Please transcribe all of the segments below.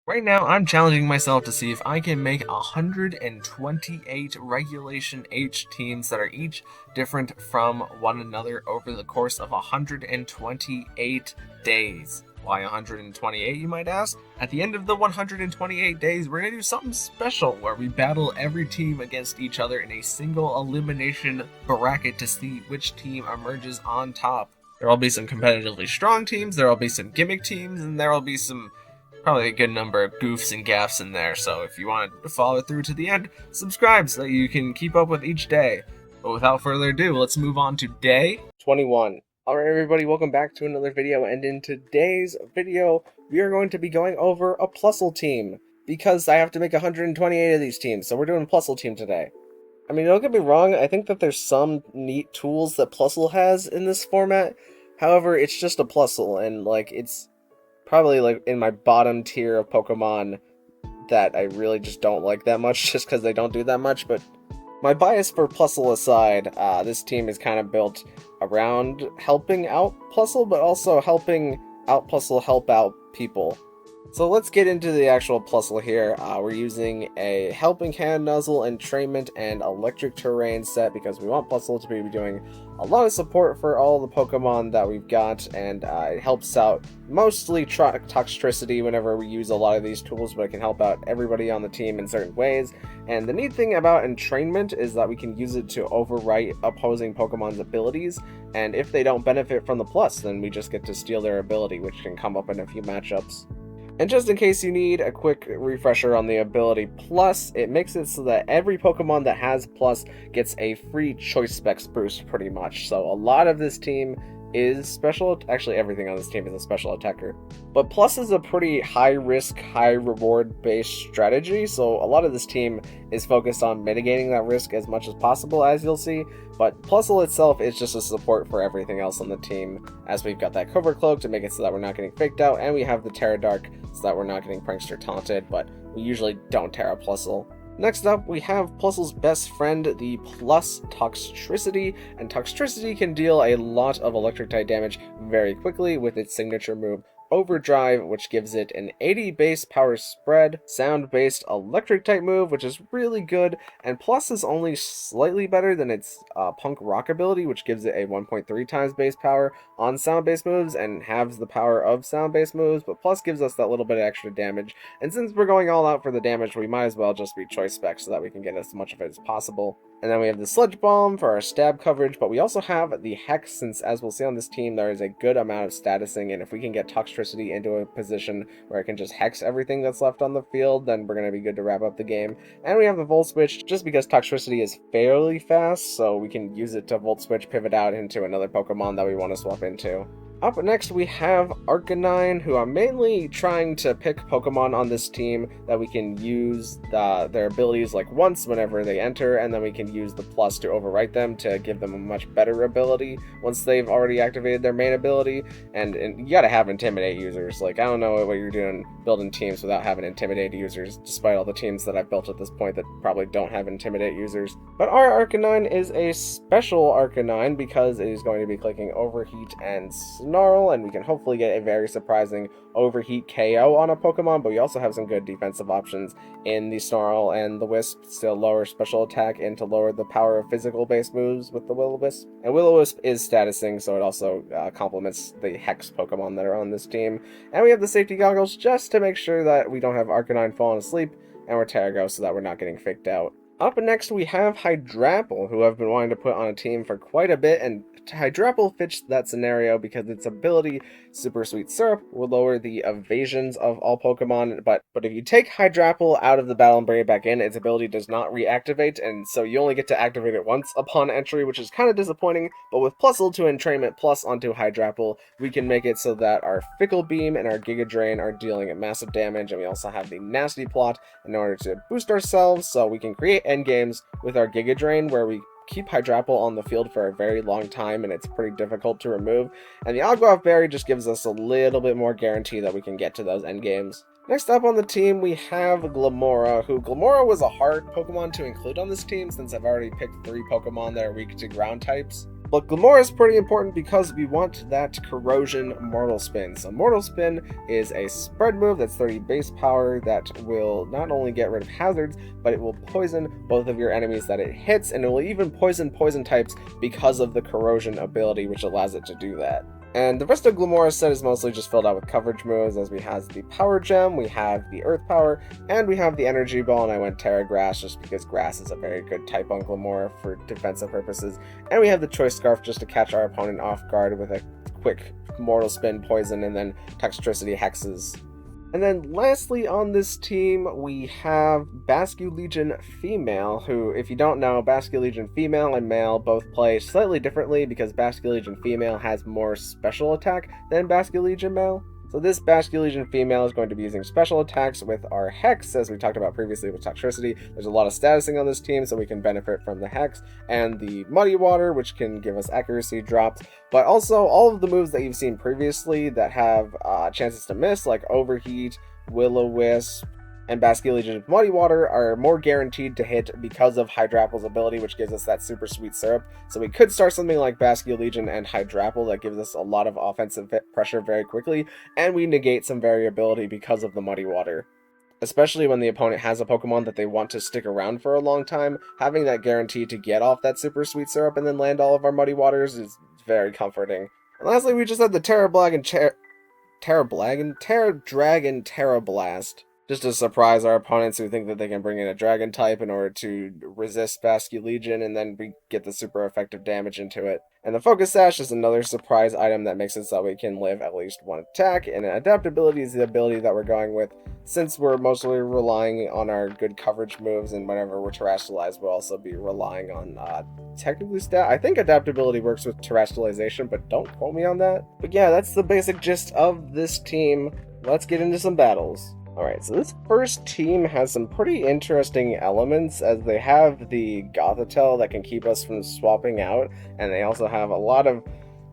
Right now, I'm challenging myself to see if I can make 128 Regulation H teams that are each different from one another over the course of 128 days. Why 128, you might ask? At the end of the 128 days, we're going to do something special where we battle every team against each other in a single elimination bracket to see which team emerges on top. There will be some competitively strong teams, there will be some gimmick teams, and there will be some probably a good number of goofs and gaffs in there, so if you want to follow through to the end, subscribe so that you can keep up with each day. But without further ado, let's move on to day 21. Alright everybody, welcome back to another video, and in today's video, we are going to be going over a Plusle team, because I have to make 128 of these teams, so we're doing Plusle team today. I mean, don't get me wrong, I think that there's some neat tools that Plusle has in this format, however, it's just a Plusle, and it's probably in my bottom tier of Pokemon that I really just don't like that much just because they don't do that much. But my bias for Plusle aside, this team is kind of built around helping out Plusle, but also helping out Plusle help out people. So let's get into the actual Plusle here. We're using a Helping Hand Nuzzle, Entrainment, and Electric Terrain set because we want Plusle to be doing a lot of support for all the Pokemon that we've got, and it helps out mostly Toxtricity whenever we use a lot of these tools, but it can help out everybody on the team in certain ways. And the neat thing about Entrainment is that we can use it to overwrite opposing Pokemon's abilities, and if they don't benefit from the plus, then we just get to steal their ability, which can come up in a few matchups. And just in case you need a quick refresher on the ability Plus, it makes it so that every Pokemon that has Plus gets a free Choice Specs boost pretty much. So a lot of this team is special, actually everything on this team is a special attacker. But Plus is a pretty high risk, high reward based strategy, so a lot of this team is focused on mitigating that risk as much as possible, as you'll see. But Plusle itself is just a support for everything else on the team, as we've got that Cover Cloak to make it so that we're not getting faked out, and we have the Terra Dark so that we're not getting Prankster taunted, but we usually don't Terra Plusle. Next up, we have Plusle's best friend, the Plus Toxtricity, and Toxtricity can deal a lot of electric-type damage very quickly with its signature move, Overdrive, which gives it an 80 base power spread, sound-based electric-type move, which is really good, and Plus is only slightly better than its Punk Rock ability, which gives it a 1.3 times base power on sound-based moves and halves the power of sound-based moves, but Plus gives us that little bit of extra damage, and since we're going all out for the damage, we might as well just be Choice Spec so that we can get as much of it as possible. And then we have the Sludge Bomb for our stab coverage, but we also have the Hex, since as we'll see on this team, there is a good amount of statusing, and if we can get Toxtricity into a position where it can just Hex everything that's left on the field, then we're going to be good to wrap up the game. And we have the Volt Switch, just because Toxtricity is fairly fast, so we can use it to Volt Switch, pivot out into another Pokemon that we want to swap into. Up next, we have Arcanine, who I'm mainly trying to pick Pokemon on this team that we can use their abilities once whenever they enter, and then we can use the plus to overwrite them to give them a much better ability once they've already activated their main ability. And you gotta have Intimidate users. I don't know what you're doing building teams without having Intimidate users, despite all the teams that I've built at this point that probably don't have Intimidate users. But our Arcanine is a special Arcanine because it is going to be clicking Overheat and Snarl, and we can hopefully get a very surprising Overheat KO on a Pokemon, but we also have some good defensive options in the Snarl and the Wisp to lower special attack and to lower the power of physical based moves with the Will-O-Wisp. And Will-O-Wisp is statusing, so it also complements the Hex Pokemon that are on this team. And we have the safety goggles just to make sure that we don't have Arcanine falling asleep, and we're Terrago so that we're not getting faked out. Up next, we have Hydrapple, who I've been wanting to put on a team for quite a bit, and Hydrapple fits that scenario because its ability, Super Sweet Syrup, will lower the evasions of all Pokemon, but if you take Hydrapple out of the battle and bring it back in, its ability does not reactivate, and so you only get to activate it once upon entry, which is kind of disappointing, but with Plusle to Entrainment Plus onto Hydrapple, we can make it so that our Fickle Beam and our Giga Drain are dealing massive damage, and we also have the Nasty Plot in order to boost ourselves, so we can create endgames with our Giga Drain, where we keep Hydrapple on the field for a very long time, and it's pretty difficult to remove. And the Ogwav Berry just gives us a little bit more guarantee that we can get to those endgames. Next up on the team, we have Glimmora, Glimmora was a hard Pokemon to include on this team since I've already picked 3 Pokemon that are weak to ground types. But Glamora is pretty important because we want that Corrosion Mortal Spin. So Mortal Spin is a spread move that's 30 base power that will not only get rid of hazards, but it will poison both of your enemies that it hits, and it will even poison types because of the Corrosion ability, which allows it to do that. And the rest of Glamora's set is mostly just filled out with coverage moves, as we have the Power Gem, we have the Earth Power, and we have the Energy Ball, and I went Terra Grass just because Grass is a very good type on Glamora for defensive purposes. And we have the Choice Scarf just to catch our opponent off guard with a quick Mortal Spin poison and then Toxtricity Hexes. And then lastly on this team, we have Basculegion Female, who, if you don't know, Basculegion Female and Male both play slightly differently because Basculegion Female has more special attack than Basculegion Male. So this Basculegion Female is going to be using special attacks with our Hex, as we talked about previously with Toxtricity. There's a lot of statusing on this team, so we can benefit from the Hex, and the Muddy Water, which can give us accuracy drops, but also all of the moves that you've seen previously that have chances to miss, like Overheat, Will-O-Wisp, and Basculegion's Muddy Water are more guaranteed to hit because of Hydrapple's ability, which gives us that super sweet syrup. So we could start something like Basculegion and Hydrapple that gives us a lot of offensive pressure very quickly, and we negate some variability because of the Muddy Water. Especially when the opponent has a Pokemon that they want to stick around for a long time, having that guarantee to get off that super sweet syrup and then land all of our Muddy Waters is very comforting. And lastly, we just had the Terra Dragon Terra Blast, just to surprise our opponents who think that they can bring in a Dragon type in order to resist Basculegion, and then we get the super effective damage into it. And the Focus Sash is another surprise item that makes it so we can live at least one attack, and Adaptability is the ability that we're going with, since we're mostly relying on our good coverage moves, and whenever we're terrestrialized, we'll also be relying on technically I think Adaptability works with terrestrialization, but don't quote me on that. But yeah, that's the basic gist of this team. Let's get into some battles. Alright, so this first team has some pretty interesting elements, as they have the Gothitelle that can keep us from swapping out, and they also have a lot of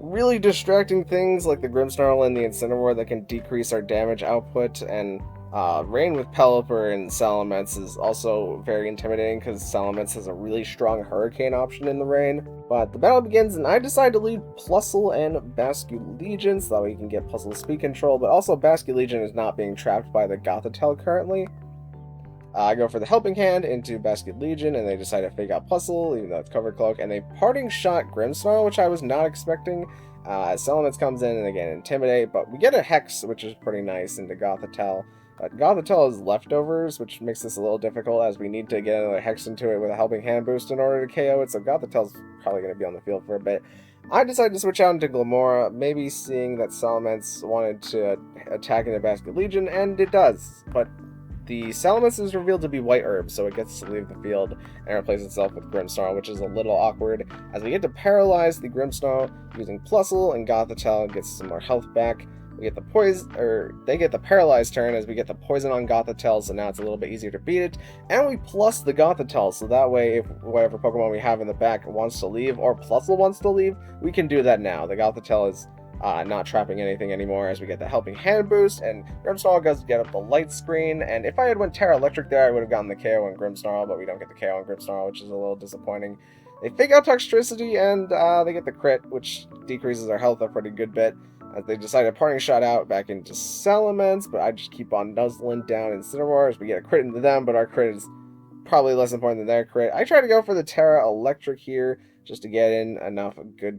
really distracting things like the Grimmsnarl and the Incineroar that can decrease our damage output, and Rain with Pelipper and Salamence is also very intimidating because Salamence has a really strong Hurricane option in the rain. But the battle begins, and I decide to lead Plusle and Basculegion so that we can get Plusle's speed control, but also Basculegion is not being trapped by the Gothitelle currently. I go for the Helping Hand into Basculegion, and they decide to fake out Plusle, even though it's Cover Cloak, and they Parting Shot Grimmsnarl, which I was not expecting. As Salamence comes in and again Intimidate, but we get a Hex, which is pretty nice, into Gothitelle. But Gothitelle is leftovers, which makes this a little difficult, as we need to get another Hex into it with a Helping Hand boost in order to KO it, so Gothitelle's probably going to be on the field for a bit. I decided to switch out into Glamora, maybe seeing that Salamence wanted to attack into Basculegion, and it does, but the Salamence is revealed to be White Herb, so it gets to leave the field and replace itself with Grimmsnarl, which is a little awkward, as we get to paralyze the Grimmsnarl using Plusle, and Gothitelle gets some more health back. We get the poison, or they get the paralyzed turn, as we get the poison on Gothitelle, so now it's a little bit easier to beat it. And we plus the Gothitelle, so that way if whatever Pokemon we have in the back wants to leave, or Plusle wants to leave, we can do that now. The Gothitelle is not trapping anything anymore, as we get the Helping Hand boost, and Grimmsnarl goes to get up the light screen, and if I had went Terra Electric there, I would have gotten the KO on Grimmsnarl, but we don't get the KO on Grimmsnarl, which is a little disappointing. They fake out Toxtricity, and they get the crit, which decreases our health a pretty good bit, as they decide to Parting Shot out back into Salamence, but I just keep on nuzzling down Incineroar as we get a crit into them, but our crit is probably less important than their crit. I try to go for the Terra Electric here, just to get in enough good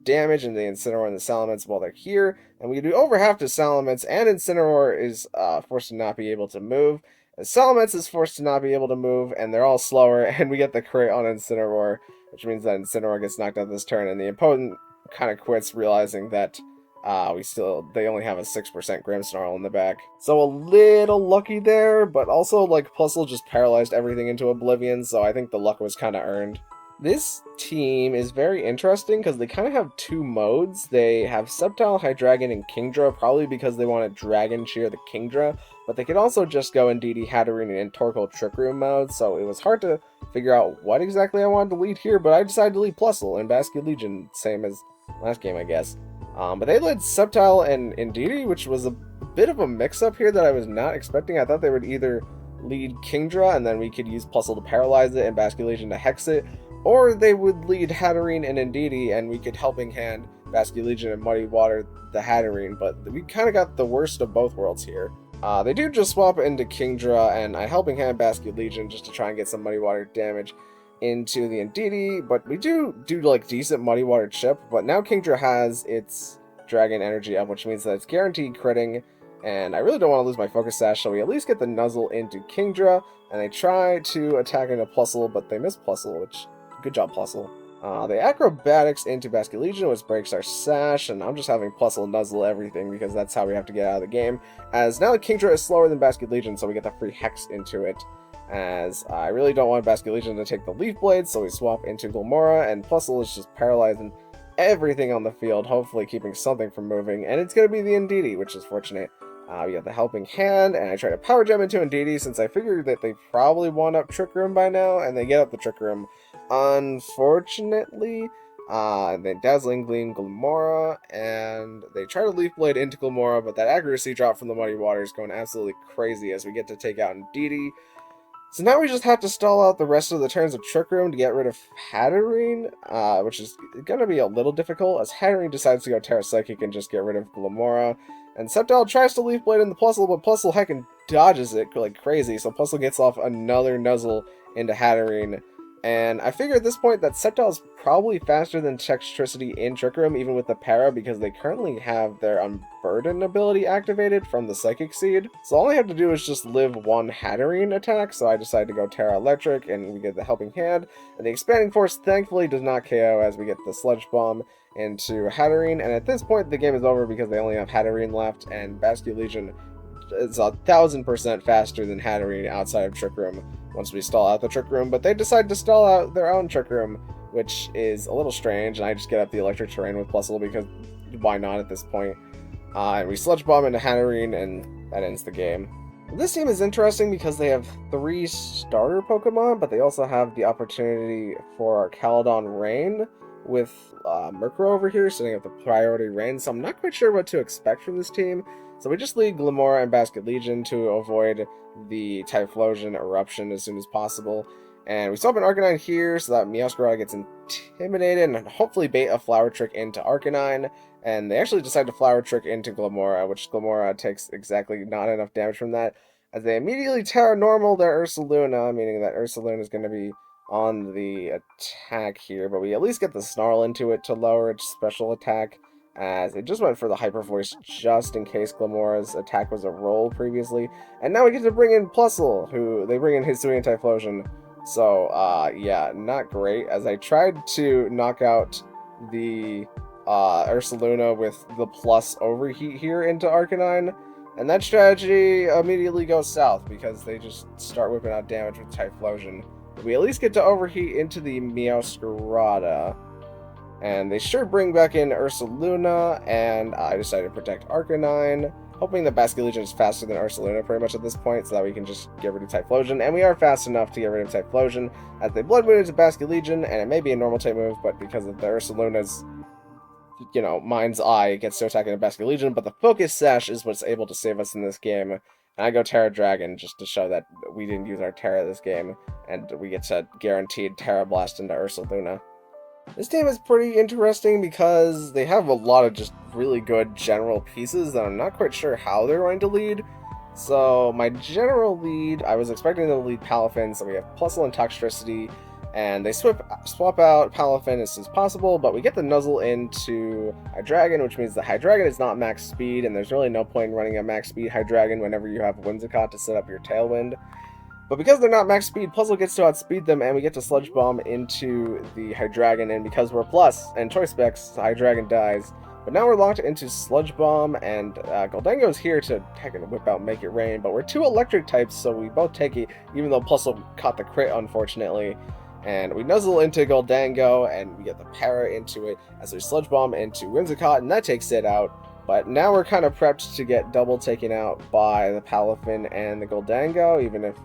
damage into the Incineroar and the Salamence while they're here, and we do over half to Salamence, and Incineroar is forced to not be able to move, and Salamence is forced to not be able to move, and they're all slower, and we get the crit on Incineroar, which means that Incineroar gets knocked out this turn, and the opponent kind of quits, realizing that they only have a 6% Grimmsnarl in the back. So a little lucky there, but also, like, Plusle just paralyzed everything into oblivion, so I think the luck was kind of earned. This team is very interesting because they kind of have two modes. They have Sceptile, Hydreigon, and Kingdra, probably because they want to Dragon Cheer the Kingdra, but they could also just go in DD Hatterene and Torkoal Trick Room mode, so it was hard to figure out what exactly I wanted to lead here, but I decided to lead Plusle and Basculegion, same as last game, I guess. But they led Sceptile and Indeedee, which was a bit of a mix-up here that I was not expecting. I thought they would either lead Kingdra, and then we could use Plusle to paralyze it and Basculegion to Hex it, or they would lead Hatterene and Indeedee, and we could Helping Hand Basculegion and Muddy Water the Hatterene, but we kind of got the worst of both worlds here. They do just swap into Kingdra, and I Helping Hand Basculegion just to try and get some Muddy Water damage into the Indeedee, but we do like decent Muddy Water chip, but now Kingdra has its Dragon Energy up, which means that it's guaranteed critting, and I really don't want to lose my Focus Sash, so we at least get the Nuzzle into Kingdra, and they try to attack into Plusle, but they miss Plusle, which, good job Plusle. They Acrobatics into Basculegion, which breaks our Sash, and I'm just having Plusle Nuzzle everything, because that's how we have to get out of the game, as now Kingdra is slower than Basculegion, so we get the free Hex into it, as I really don't want Basculegion to take the Leaf Blade, so we swap into Glimmora, and Plusle is just paralyzing everything on the field, hopefully keeping something from moving, and it's going to be the Indeedee, which is fortunate. We got the Helping Hand, and I try to Power Gem into Indeedee since I figured that they probably want up Trick Room by now, and they get up the Trick Room. Unfortunately, they Dazzling Gleam Glimmora, and they try to Leaf Blade into Glimmora, but that accuracy drop from the Muddy Water is going absolutely crazy as we get to take out Indeedee. So now we just have to stall out the rest of the turns of Trick Room to get rid of Hatterene, which is going to be a little difficult, as Hatterene decides to go Terra Psychic and just get rid of Glimmora. And Sceptile tries to Leaf Blade in the Plusle, but Plusle heckin' dodges it like crazy, so Plusle gets off another Nuzzle into Hatterene. And I figure at this point that Sceptile is probably faster than Textricity in Trick Room, even with the Para, because they currently have their Unburden ability activated from the Psychic Seed. So all I have to do is just live one Hatterene attack, so I decide to go Terra Electric, and we get the Helping Hand. And the Expanding Force thankfully does not KO, as we get the Sludge Bomb into Hatterene. And at this point, the game is over because they only have Hatterene left, and Basculegion is 1000% faster than Hatterene outside of Trick Room once we stall out the Trick Room, but they decide to stall out their own Trick Room, which is a little strange, and I just get up the Electric Terrain with Plusle because why not at this point. And we Sludge Bomb into Hatterene, and that ends the game. This team is interesting because they have 3 starter Pokemon, but they also have the opportunity for Caledon Rain with Murkrow over here setting up the priority rain, so I'm not quite sure what to expect from this team. So we just lead Glimmora and Basculegion to avoid the Typhlosion eruption as soon as possible. And we swap an Arcanine here so that Meowscarada gets intimidated and hopefully bait a Flower Trick into Arcanine. And they actually decide to Flower Trick into Glimmora, which Glimmora takes exactly not enough damage from that, as they immediately Terra Normal their Ursaluna, meaning that Ursaluna is going to be on the attack here. But we at least get the Snarl into it to lower its special attack, as it just went for the Hyper Voice just in case Glimmora's attack was a roll previously. And now we get to bring in Plusle, who they bring in Hisui and Typhlosion. So, yeah, not great, as I tried to knock out the Ursaluna with the plus overheat here into Arcanine, and that strategy immediately goes south because they just start whipping out damage with Typhlosion. We at least get to overheat into the Meowscarada, and they sure bring back in Ursaluna, and I decided to protect Arcanine, hoping that Basculegion is faster than Ursaluna pretty much at this point, so that we can just get rid of Typhlosion. And we are fast enough to get rid of Typhlosion, as they Blood Moon into Basculegion, and it may be a normal type move, but because of the Ursaluna's, you know, Mind's Eye, it gets to attack into Basculegion, but the Focus Sash is what's able to save us in this game. And I go Terra Dragon just to show that we didn't use our Terra this game, and we get to guaranteed Terra Blast into Ursaluna. This team is pretty interesting because they have a lot of just really good general pieces that I'm not quite sure how they're going to lead. So my general lead, I was expecting them to lead Palafin, so we have Plusle and Toxtricity, and they swap out Palafin as soon as possible, but we get the Nuzzle into Hydreigon, which means the Hydreigon is not max speed, and there's really no point in running a max speed Hydreigon whenever you have Whimsicott to set up your Tailwind. But because they're not max speed, Plusle gets to outspeed them, and we get to Sludge Bomb into the Hydreigon, and because we're Plus and Choice Specs, the Hydreigon dies. But now we're locked into Sludge Bomb, and Goldango's here to whip out Make It Rain, but we're 2 electric types, so we both take it, even though Plusle caught the crit, unfortunately. And we Nuzzle into Goldango, and we get the Para into it, as we Sludge Bomb into Whimsicott, and that takes it out. But now we're kind of prepped to get double taken out by the Palafin and the Goldango, even if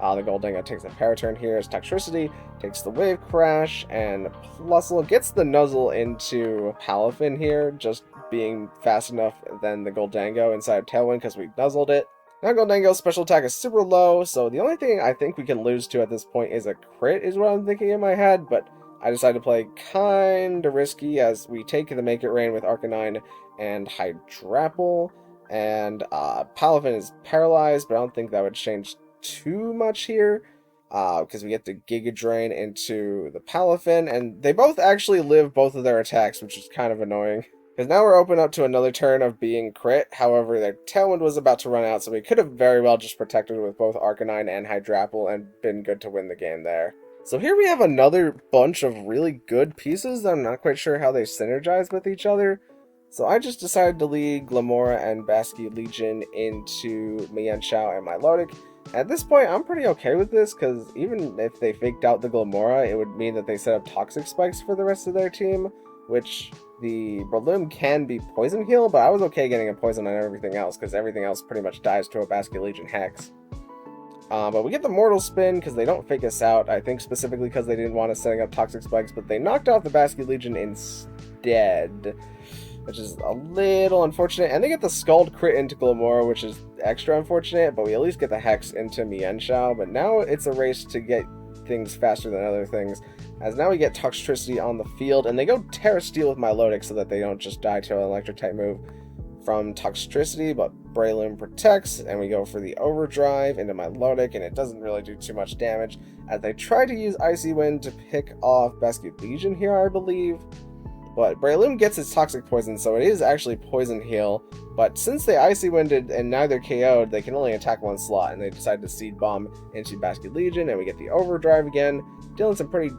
the Goldango takes a Paraturn here as Toxtricity takes the Wave Crash, and Plusle gets the Nuzzle into Palafin here, just being fast enough than the Goldango inside of Tailwind because we Nuzzled it. Now Goldango's special attack is super low, so the only thing I think we can lose to at this point is a crit, is what I'm thinking in my head, but I decided to play kinda risky as we take the Make It Rain with Arcanine and Hydrapple, and Palafin is paralyzed, but I don't think that would change too much here, because we get the Giga Drain into the Palafin, and they both actually live both of their attacks, which is kind of annoying. Because now we're open up to another turn of being crit, however their Tailwind was about to run out, so we could have very well just protected with both Arcanine and Hydrapple and been good to win the game there. So here we have another bunch of really good pieces that I'm not quite sure how they synergize with each other. So I just decided to lead Glamora and Basculegion into Mienshao and Milotic. At this point, I'm pretty okay with this, because even if they faked out the Glamora, it would mean that they set up Toxic Spikes for the rest of their team, which the Breloom can be Poison Heal, but I was okay getting a Poison on everything else, because everything else pretty much dies to a Basculegion Hex. But we get the Mortal Spin because they don't fake us out, I think specifically because they didn't want us setting up Toxic Spikes, but they knocked off the Basculegion instead, which is a little unfortunate. And they get the Scald crit into Glamora, which is extra unfortunate, but we at least get the Hex into Mienshao. But now it's a race to get things faster than other things, as now we get Toxtricity on the field, and they go Terra Steel with Milotic so that they don't just die to an Electric type move from Toxtricity, but Breloom protects, and we go for the Overdrive into Milotic, and it doesn't really do too much damage, as they try to use Icy Wind to pick off Basculegion here, I believe. But Breloom gets its Toxic Poison, so it is actually Poison Heal, but since they Icy Winded and neither KO'd, they can only attack one slot, and they decide to Seed Bomb into Basculegion, and we get the Overdrive again, dealing some pretty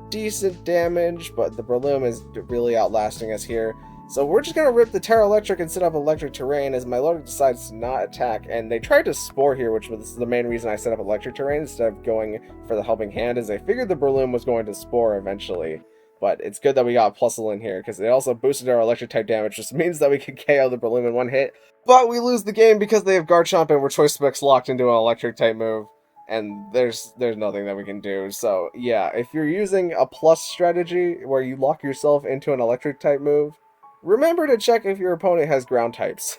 decent damage, but the Breloom is really outlasting us here. So we're just going to rip the Terra Electric and set up Electric Terrain as Milotic decides to not attack. And they tried to Spore here, which was the main reason I set up Electric Terrain instead of going for the Helping Hand, as they figured the Breloom was going to Spore eventually. But it's good that we got Plusle in here, because it also boosted our Electric type damage, which means that we can KO the Breloom in one hit. But we lose the game because they have Garchomp and we're Choice Specs locked into an Electric type move. And there's nothing that we can do. So yeah, if you're using a plus strategy where you lock yourself into an Electric type move, remember to check if your opponent has ground types,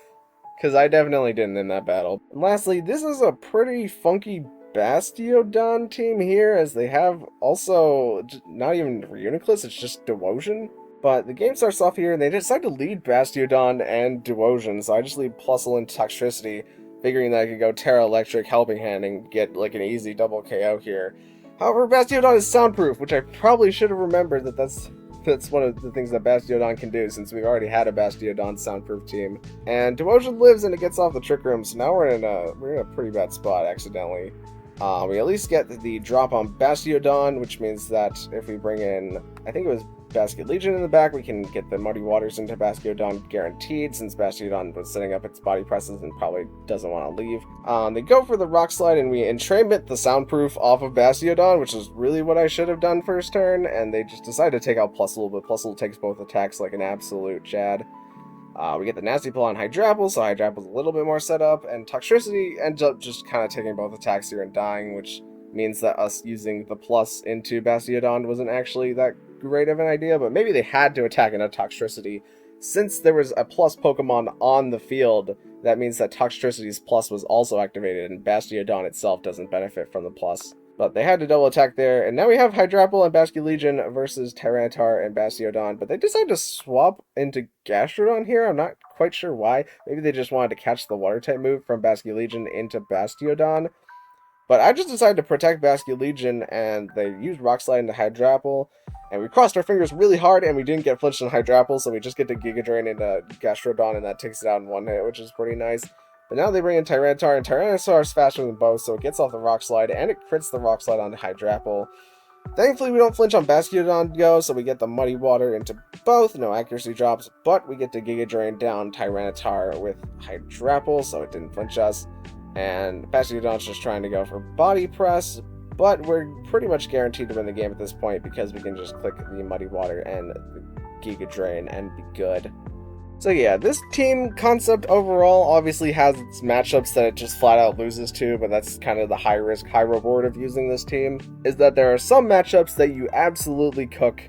because I definitely didn't in that battle. And lastly, this is a pretty funky Bastiodon team here, as they have also not even Reuniclus, it's just Duosion. But the game starts off here, and they decide to lead Bastiodon and Duosion, so I just lead Plusle into Toxtricity, figuring that I could go Terra Electric, Helping Hand, and get like an easy double KO here. However, Bastiodon is soundproof, which I probably should have remembered that that's one of the things that Bastiodon can do, since we've already had a Bastiodon soundproof team. And Duosion lives and it gets off the Trick Room, so now we're in a pretty bad spot accidentally. We at least get the drop on Bastiodon, which means that if we bring in, I think it was Basculegion in the back, we can get the Muddy Waters into Bastiodon guaranteed, since Bastiodon was setting up its body presses and probably doesn't want to leave. They go for the Rock Slide, and we entrainment the Soundproof off of Bastiodon, which is really what I should have done first turn, and they just decide to take out Plusle, but Plusle takes both attacks like an absolute Chad. We get the Nasty Plot on Hydrapple, so Hydrapple's a little bit more set up, and Toxtricity ends up just kind of taking both attacks here and dying, which means that us using the plus into Bastiodon wasn't actually that great of an idea, but maybe they had to attack into Toxtricity. Since there was a plus Pokemon on the field, that means that Toxtricity's plus was also activated, and Bastiodon itself doesn't benefit from the plus. But they had to double attack there, and now we have Hydrapple and Basculegion versus Tyranitar and Bastiodon, but they decided to swap into Gastrodon here. I'm not quite sure why. Maybe they just wanted to catch the Water-type move from Basculegion into Bastiodon. But I just decided to protect Basculegion, and they used Rock Slide into Hydrapple, and we crossed our fingers really hard, and we didn't get flinched on Hydrapple, so we just get to Giga Drain into Gastrodon, and that takes it out in one hit, which is pretty nice. But now they bring in Tyranitar, and Tyranitar is faster than both, so it gets off the Rock Slide, and it crits the Rock Slide onto Hydrapple. Thankfully, we don't flinch on Basculegion go, so we get the Muddy Water into both, no accuracy drops, but we get to Giga Drain down Tyranitar with Hydrapple, so it didn't flinch us. And Bastiodon's just trying to go for Body Press, but we're pretty much guaranteed to win the game at this point because we can just click the Muddy Water and the Giga Drain and be good. So yeah, this team concept overall obviously has its matchups that it just flat out loses to, but that's kind of the high risk, high reward of using this team, is that there are some matchups that you absolutely cook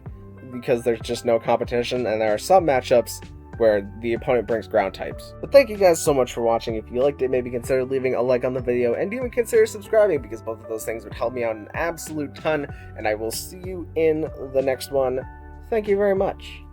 because there's just no competition, and there are some matchups where the opponent brings ground types. But thank you guys so much for watching. If you liked it, maybe consider leaving a like on the video, and even consider subscribing, because both of those things would help me out an absolute ton, and I will see you in the next one. Thank you very much.